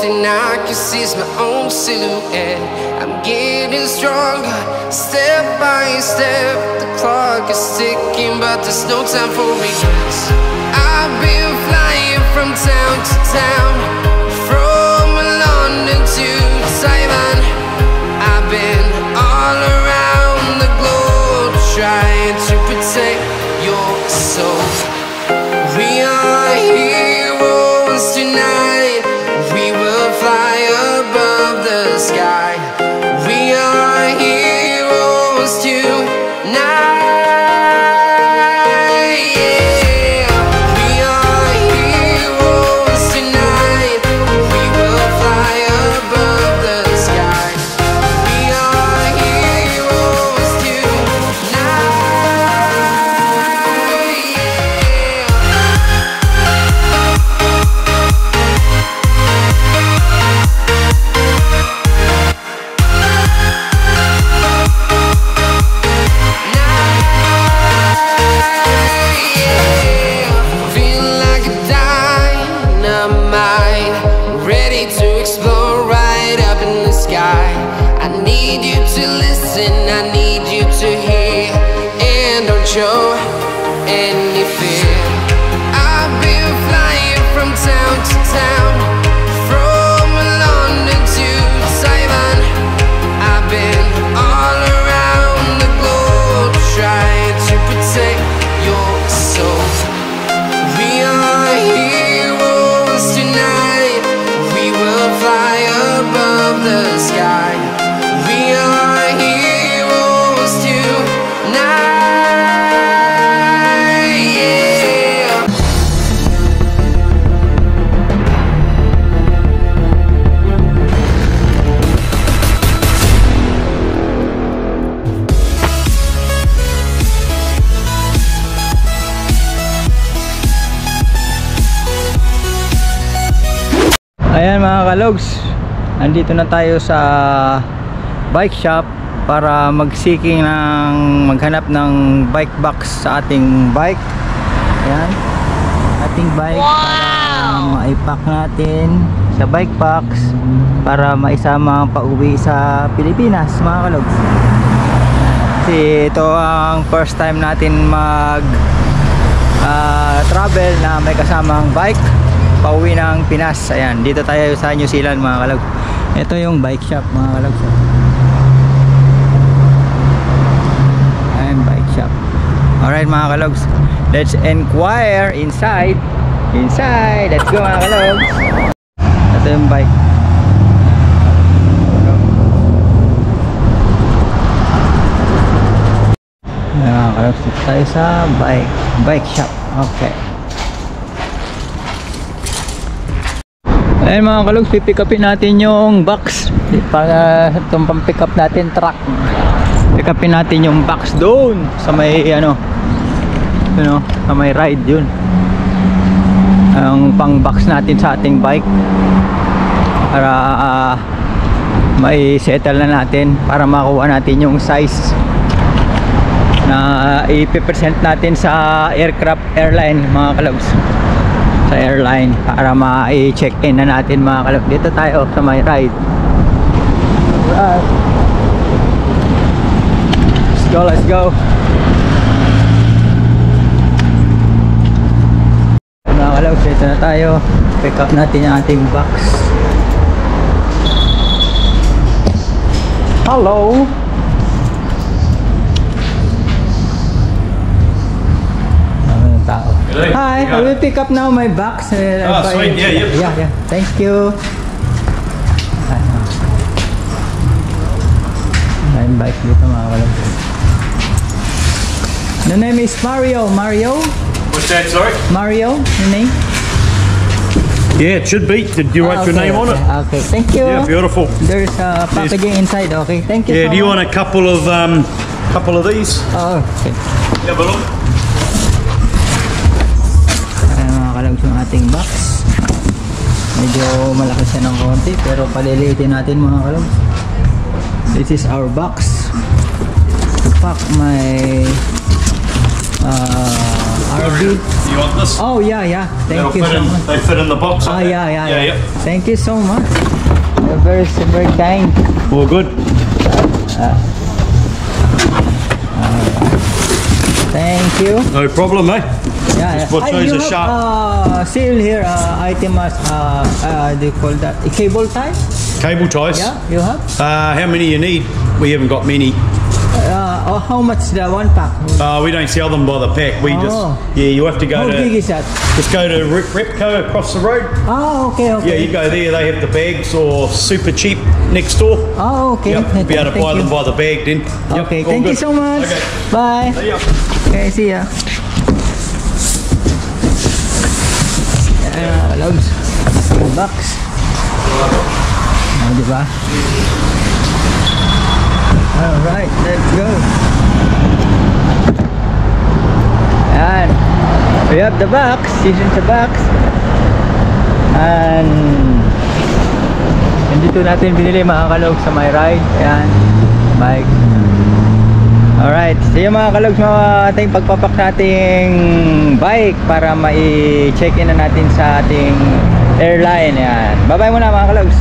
thing I can see is my own silhouette. I'm getting stronger, step by step. The clock is ticking, but there's no time for regrets. I've been flying from town to town, from London to Taiwan. I've been all around the globe, trying to protect your soul. We are heroes tonight. We will fly above the sky. We are heroes tonight. Yeah. We are heroes tonight. We will fly above the sky. We are heroes tonight. I need you to hear, and don't show any fear. I've been flying from town to town, from London to Taiwan. I've been all around the globe, trying to protect your soul. We are heroes tonight. We will fly above the sky. We are heroes tonight. Yeah. Ayan mga kalogs, andito na tayo sa bike shop para maghanap ng bike box sa ating bike. Ayan, ating bike. Wow! Para maipack natin sa bike box para maisama pauwi sa Pilipinas mga kalogs. Kasi ito ang first time natin travel na may kasamang bike pauwi ng Pinas. Ayan, dito tayo sa New Zealand mga kalogs. Ito yung bike shop mga kalogs. Ayan, bike shop. Alright mga kalogs, let's inquire inside. Let's go mga kalogs. Ito yung bike. Ayan mga kalogs, dito tayo sa bike shop. Okay. Ayan mga kalogs, pipick upin natin yung box para itong pang-pick up natin truck. Pick upin natin yung box doon sa may sa may ride yun. Ang pang-box natin sa ating bike para may settle na natin para makuha natin yung size na ipipresent natin sa airline mga kalogs. Sa airline para ma-check-in na natin mga kalog. Dito tayo sa may ride. Alright, let's go mga kalog. Dito na tayo, pick up natin yung ating box. Hello. Hi, I will pick up now my box. Oh, sweet, yeah. Thank you. May bike dito mga kalog. The name is Mario. What's that, sorry? Mario, your name? Yeah, it should be. Did you write your name on it? Okay, thank you. Yeah, beautiful. There's packaging inside. Okay, thank you. Yeah, do you want a couple of these? Oh, okay. Have a look. Yung ating box, medyo malaki siya ng konti pero paliliitin natin mga kalog. This is our box to pack my RB. You want this? Oh yeah. Thank you so much. They fit in the box. Ah, yeah. Yeah. Thank you so much. You're very kind. All good. Thank you. No problem, eh? Yeah. What shows you a have sale here. Item as do you call that? A cable tie? Cable ties. Yeah, you have. How many you need? We haven't got many. How much the one pack? We don't sell them by the pack. We just you have to go How to big is that? just go to Repco across the road. Oh, okay. Yeah, you go there. They have the bags or super cheap next door. Oh, okay. Yep, be able to buy them by the bag then. Yep, Okay, all thank you good. so much. Okay. Bye. See ya. Okay, see ya. Ayan, logs. Box. Diba? Alright, let's go. Ayan. We have the box. This is the box. And dito natin binili mga kalog sa my ride. Ayan. Bike. Alright. So yung mga kalog, mga ating pagpapak nating bike para ma-check in na natin sa ating airline. Ayan. Bye bye muna mga kalogs.